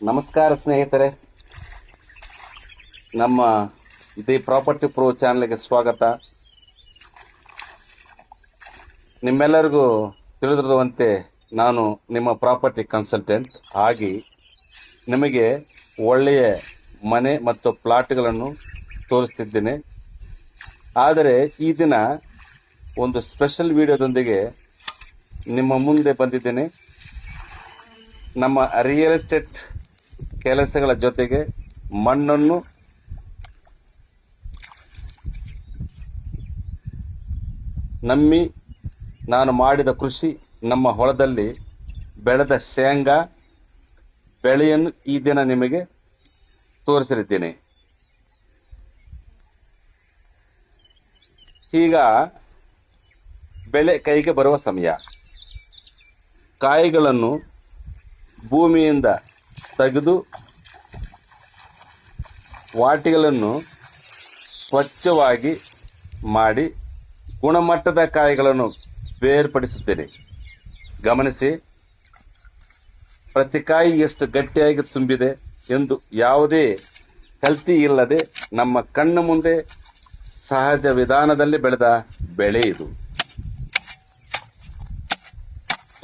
ನಮಸ್ಕಾರ ಸ್ನೇಹಿತರೆ, ನಮ್ಮ ದಿ ಪ್ರಾಪರ್ಟಿ ಪ್ರೋ ಚಾನೆಲ್ಗೆ ಸ್ವಾಗತ. ನಿಮ್ಮೆಲ್ಲರಿಗೂ ತಿಳಿದಿರುವಂತೆ ನಾನು ನಿಮ್ಮ ಪ್ರಾಪರ್ಟಿ ಕನ್ಸಲ್ಟೆಂಟ್ ಆಗಿ ನಿಮಗೆ ಒಳ್ಳೆಯ ಮನೆ ಮತ್ತು ಪ್ಲಾಟ್ಗಳನ್ನು ತೋರಿಸ್ತಿದ್ದೇನೆ. ಆದರೆ ಈ ದಿನ ಒಂದು ಸ್ಪೆಷಲ್ ವಿಡಿಯೋದೊಂದಿಗೆ ನಿಮ್ಮ ಮುಂದೆ ಬಂದಿದ್ದೇನೆ. ನಮ್ಮ ರಿಯಲ್ ಎಸ್ಟೇಟ್ ಕೆಲಸಗಳ ಜೊತೆಗೆ ಮಣ್ಣನ್ನು ನಂಬಿ ನಾನು ಮಾಡಿದ ಕೃಷಿ, ನಮ್ಮ ಹೊಲದಲ್ಲಿ ಬೆಳೆದ ಶೇಂಗಾ ಬೆಳೆಯನ್ನು ಈ ದಿನ ನಿಮಗೆ ತೋರಿಸಲಿದ್ದೇನೆ. ಈಗ ಬೆಳೆ ಕೈಗೆ ಬರುವ ಸಮಯ. ಕಾಯಿಗಳನ್ನು ಭೂಮಿಯಿಂದ ತೆಗೆದು ವಾಟಿಗಳನ್ನು ಸ್ವಚ್ಛವಾಗಿ ಮಾಡಿ ಗುಣಮಟ್ಟದ ಕಾಯಿಗಳನ್ನು ಬೇರ್ಪಡಿಸುತ್ತೇನೆ. ಗಮನಿಸಿ, ಪ್ರತಿ ಕಾಯಿ ಎಷ್ಟು ಗಟ್ಟಿಯಾಗಿ ತುಂಬಿದೆ ಎಂದು. ಯಾವುದೇ ಕಲ್ತಿ ಇಲ್ಲದೆ ನಮ್ಮ ಕಣ್ಣ ಮುಂದೆ ಸಹಜ ವಿಧಾನದಲ್ಲಿ ಬೆಳೆದ ಬೆಳೆ ಇದು.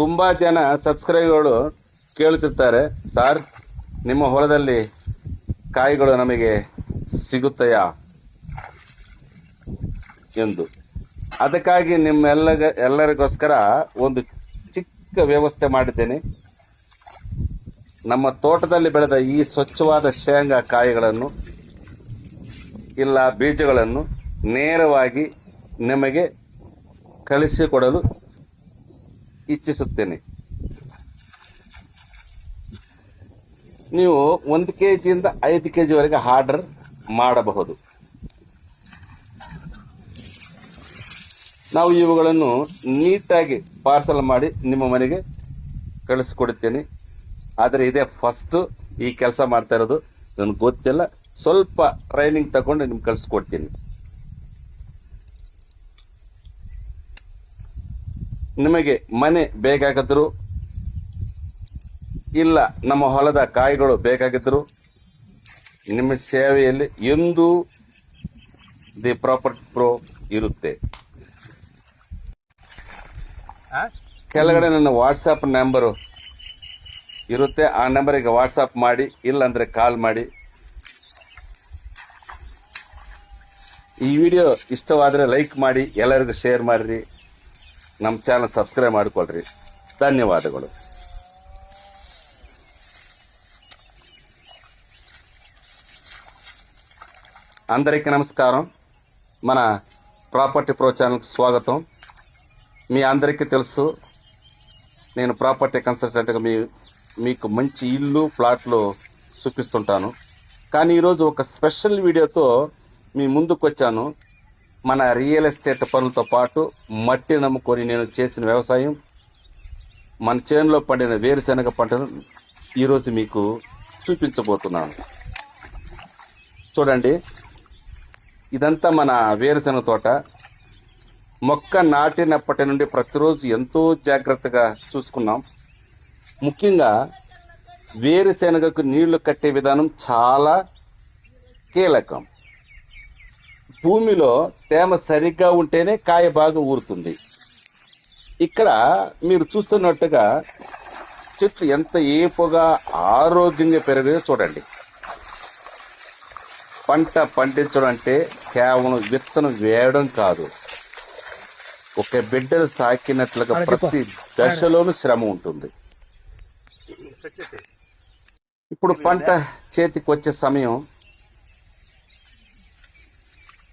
ತುಂಬಾ ಜನ ಸಬ್ಸ್ಕ್ರೈಬರ್ಗಳು ಕೇಳುತ್ತಿರ್ತಾರೆ, ಸರ್ ನಿಮ್ಮ ಹೊಲದಲ್ಲಿ ಕಾಯಿಗಳು ನಮಗೆ ಸಿಗುತ್ತೆಯಾ ಎಂದು. ಅದಕ್ಕಾಗಿ ಎಲ್ಲರಿಗೋಸ್ಕರ ಒಂದು ಚಿಕ್ಕ ವ್ಯವಸ್ಥೆ ಮಾಡಿದ್ದೇನೆ. ನಮ್ಮ ತೋಟದಲ್ಲಿ ಬೆಳೆದ ಈ ಸ್ವಚ್ಛವಾದ ಶೇಂಗಾ ಕಾಯಿಗಳನ್ನು ಇಲ್ಲ ಬೀಜಗಳನ್ನು ನೇರವಾಗಿ ನಿಮಗೆ ಕಳಿಸಿಕೊಡಲು ಇಚ್ಛಿಸುತ್ತೇನೆ. ನೀವು 1 ಕೆಜಿಯಿಂದ 5 ಕೆಜಿವರೆಗೆ ಆರ್ಡರ್ ಮಾಡಬಹುದು. ನಾವು ಇವುಗಳನ್ನು ನೀಟಾಗಿ ಪಾರ್ಸಲ್ ಮಾಡಿ ನಿಮ್ಮ ಮನೆಗೆ ಕಳಿಸಿಕೊಡುತ್ತೇನೆ. ಆದರೆ ಇದೇ ಫಸ್ಟ್ ಈ ಕೆಲಸ ಮಾಡ್ತಾ ಇರೋದು, ನನಗೆ ಗೊತ್ತಿಲ್ಲ. ಸ್ವಲ್ಪ ಟ್ರೈನಿಂಗ್ ತಗೊಂಡು ನಿಮ್ಗೆ ಕಳಿಸ್ಕೊಡ್ತೀನಿ. ನಿಮಗೆ ಮನೆ ಬೇಕಾಗಿದ್ರು ಇಲ್ಲ ನಮ್ಮ ಹೊಲದ ಕಾಯಿಗಳು ಬೇಕಾಗಿದ್ರು ನಿಮ್ಮ ಸೇವೆಯಲ್ಲಿ ಎಂದೂ ದಿ ಪ್ರಾಪರ್ಟಿ ಪ್ರೋ ಇರುತ್ತೆ. ಕೆಳಗಡೆ ನನ್ನ ವಾಟ್ಸಾಪ್ ನಂಬರು ಇರುತ್ತೆ. ಆ ನಂಬರಿಗೆ ವಾಟ್ಸಾಪ್ ಮಾಡಿ, ಇಲ್ಲಾಂದ್ರೆ ಕಾಲ್ ಮಾಡಿ. ಈ ವಿಡಿಯೋ ಇಷ್ಟವಾದರೆ ಲೈಕ್ ಮಾಡಿ, ಎಲ್ಲರಿಗೂ ಶೇರ್ ಮಾಡಿರಿ. ನಮ್ಮ ಚಾನಲ್ ಸಬ್ಸ್ಕ್ರೈಬ್ ಮಾಡಿಕೊಳ್ರಿ. ధన్యవాదాలు. అందరికీ నమస్కారం. మన ప్రాపర్టీ ప్రో ఛానల్కి స్వాగతం. మీ అందరికీ తెలుసు, నేను ప్రాపర్టీ కన్సల్టెంట్గా మీకు మంచి ఇల్లు ప్లాట్లు చూపిస్తుంటాను. కానీ ఈరోజు ఒక స్పెషల్ వీడియోతో మీ ముందుకు వచ్చాను. మన రియల్ ఎస్టేట్ పనులతో పాటు మట్టి నమ్ముకొని నేను చేసిన వ్యవసాయం, మన చేనులో పండిన వేరుశెనగ పంటను ఈరోజు మీకు చూపించబోతున్నాను. చూడండి, ఇదంతా మన వేరుశెనగ తోట. మొక్క నాటినప్పటి నుండి ప్రతిరోజు ఎంతో జాగ్రత్తగా చూసుకున్నాం. ముఖ్యంగా వేరుశెనగకు నీళ్లు కట్టే విధానం చాలా కీలకం. భూమిలో తేమ సరిగ్గా ఉంటేనే కాయ బాగా ఊరుతుంది. ఇక్కడ మీరు చూస్తున్నట్టుగా చెట్లు ఎంత ఏపుగా ఆరోగ్యంగా పెరిగాయో చూడండి. పంట పండించడం అంటే కేవలం విత్తనం వేయడం కాదు, ఒక బిడ్డలు సాకినట్లుగా ప్రతి దశలోనూ శ్రమ ఉంటుంది. ఇప్పుడు పంట చేతికి వచ్చే సమయం.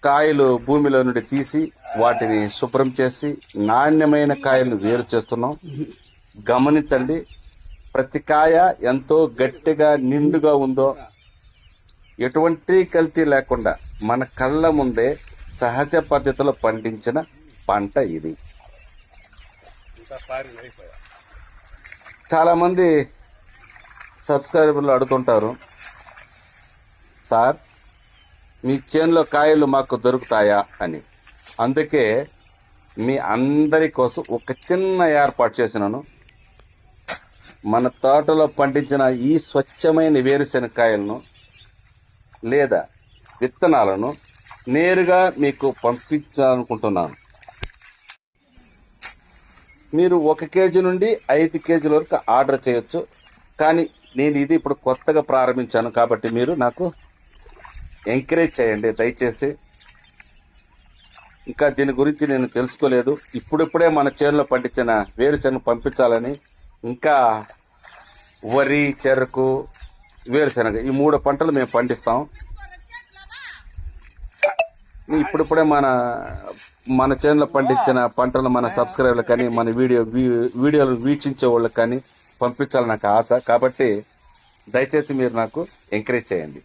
కాయలు భూమిలో నుండి తీసి వాటిని శుభ్రం చేసి నాణ్యమైన కాయలను వేరు చేస్తున్నాం. గమనించండి, ప్రతి కాయ ఎంతో గట్టిగా నిండుగా ఉందో, ఎటువంటి కల్తీ లేకుండా మన కళ్ళ ముందే సహజ పద్ధతిలో పండించిన పంట ఇది. చాలా మంది సబ్స్క్రైబర్లు అడుగుతుంటారు, సార్ మీ చేనులో కాయలు మాకు దొరుకుతాయా అని. అందుకే మీ అందరి కోసం ఒక చిన్న ఏర్పాటు చేసినాను. మన తోటలో పండించిన ఈ స్వచ్ఛమైన వేరుశెనగకాయలను లేదా విత్తనాలను నేరుగా మీకు పంపించాలనుకుంటున్నాను. మీరు 1 కేజీ నుండి 5 కేజీల వరకు ఆర్డర్ చేయొచ్చు. కానీ నేను ఇది ఇప్పుడు కొత్తగా ప్రారంభించాను కాబట్టి మీరు నాకు ఎంకరేజ్ చేయండి దయచేసి. ఇంకా దీని గురించి నేను తెలుసుకోలేదు. ఇప్పుడిప్పుడే మన చేనులో పండించిన వేరుశెనగ పంపించాలని, ఇంకా వరి, చెరకు, వేరుశెనగ ఈ 3 పంటలు మేము పండిస్తాం. ఇప్పుడిప్పుడే మన చేనులో పండించిన పంటలు మన సబ్స్క్రైబర్లకు కానీ మన వీడియోలు వీక్షించే వాళ్ళకి కానీ పంపించాలని నాకు ఆశ. కాబట్టి దయచేసి మీరు నాకు ఎంకరేజ్ చేయండి.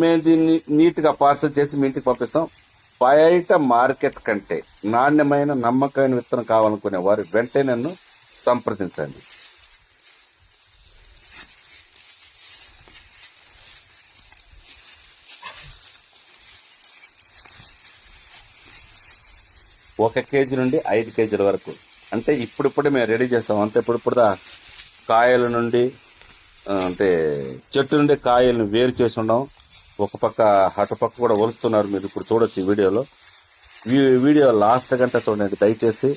మేము దీన్ని నీట్గా పార్సల్ చేసి మీ ఇంటికి పంపిస్తాం. బయట మార్కెట్ కంటే నాణ్యమైన నమ్మకమైన విత్తనం కావాలనుకునే వారు వెంటనే నన్ను సంప్రదించండి. ఒక కేజీ నుండి 5 కేజీల వరకు అంటే ఇప్పుడిప్పుడే మేము రెడీ చేస్తాం. అంతే ఇప్పుడిప్పుడుదా కాయల నుండి అంటే చెట్టు నుండి కాయలను వేరు చేసి ఉన్నాం. ఒక పక్క అటుపక్క కూడా ఒలుస్తున్నారు. మీరు ఇప్పుడు చూడొచ్చు ఈ వీడియో లాస్ట్ గంట చూడండి దయచేసి.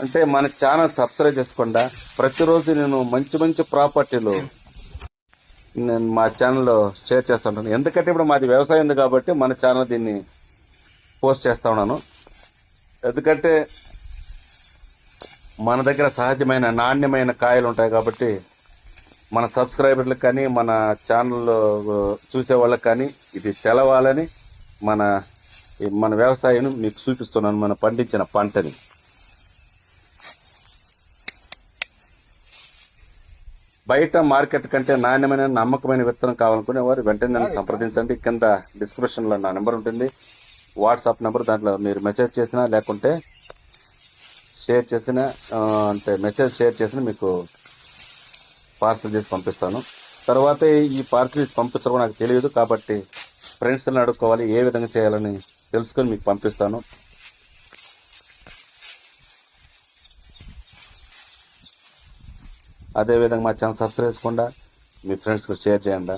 అంటే మన ఛానల్ సబ్స్క్రైబ్ చేసుకోండి. ప్రతిరోజు నేను మంచి ప్రాపర్టీలు నేను మా ఛానల్లో షేర్ చేస్తుంటాను. ఎందుకంటే ఇప్పుడు మాది వ్యవసాయం ఉంది కాబట్టి మన ఛానల్ దీన్ని పోస్ట్ చేస్తా ఉన్నాను. ఎందుకంటే మన దగ్గర సహజమైన నాణ్యమైన కాయలు ఉంటాయి కాబట్టి మన సబ్స్క్రైబర్లకు కానీ మన ఛానల్లో చూసే వాళ్ళకి కానీ ఇది తెలవాలని మన వ్యవసాయం మీకు చూపిస్తున్నాను, మన పండించిన పంటని. బయట మార్కెట్ కంటే నాణ్యమైన నమ్మకమైన విత్తనం కావాలనుకునే వారు వెంటనే నన్ను సంప్రదించండి. కింద డిస్క్రిప్షన్లో నా నెంబర్ ఉంటుంది, వాట్సాప్ నెంబర్. దాంట్లో మీరు మెసేజ్ చేసినా లేకుంటే షేర్ చేసిన అంటే మెసేజ్ షేర్ చేసిన మీకు పార్సల్ చేసి పంపిస్తాను. తర్వాత ఈ పార్సల్ చేసి పంపించడం నాకు తెలియదు కాబట్టి ఫ్రెండ్స్ని అడుక్కోవాలి, ఏ విధంగా చేయాలని తెలుసుకొని మీకు పంపిస్తాను. అదేవిధంగా మా ఛానల్ సబ్స్క్రైబ్ చేసుకోండి, మీ ఫ్రెండ్స్కి షేర్ చేయండి.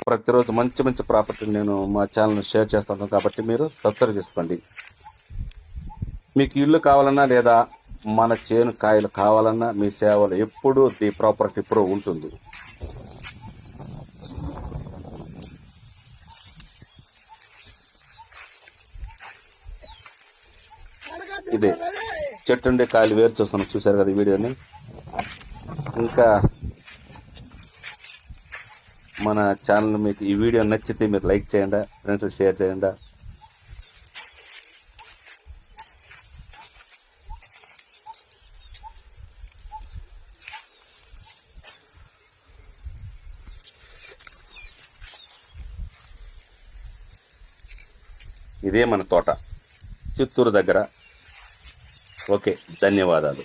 ప్రతిరోజు మంచి ప్రాపర్టీ నేను మా ఛానల్ షేర్ చేస్తుంటాను కాబట్టి మీరు సబ్స్క్రైబ్ చేసుకోండి. మీకు ఇల్లు కావాలన్నా లేదా మన చేను కాయలు కావాలన్నా మీ సేవలు ఎప్పుడూ ది ప్రాపర్టీ ప్రో ఉంటుంది. ఇదే చెట్టు ఉండే కాయలు వేరు చూస్తున్నాం, చూసారు కదా ఈ వీడియోని. ఇంకా మన ఛానల్ మీకు ఈ వీడియో నచ్చితే మీరు లైక్ చేయండి, ఫ్రెండ్స్ షేర్ చేయండి. ఇదే మన తోట చిత్తూరు దగ్గర. ఓకే, ధన్యవాదాలు.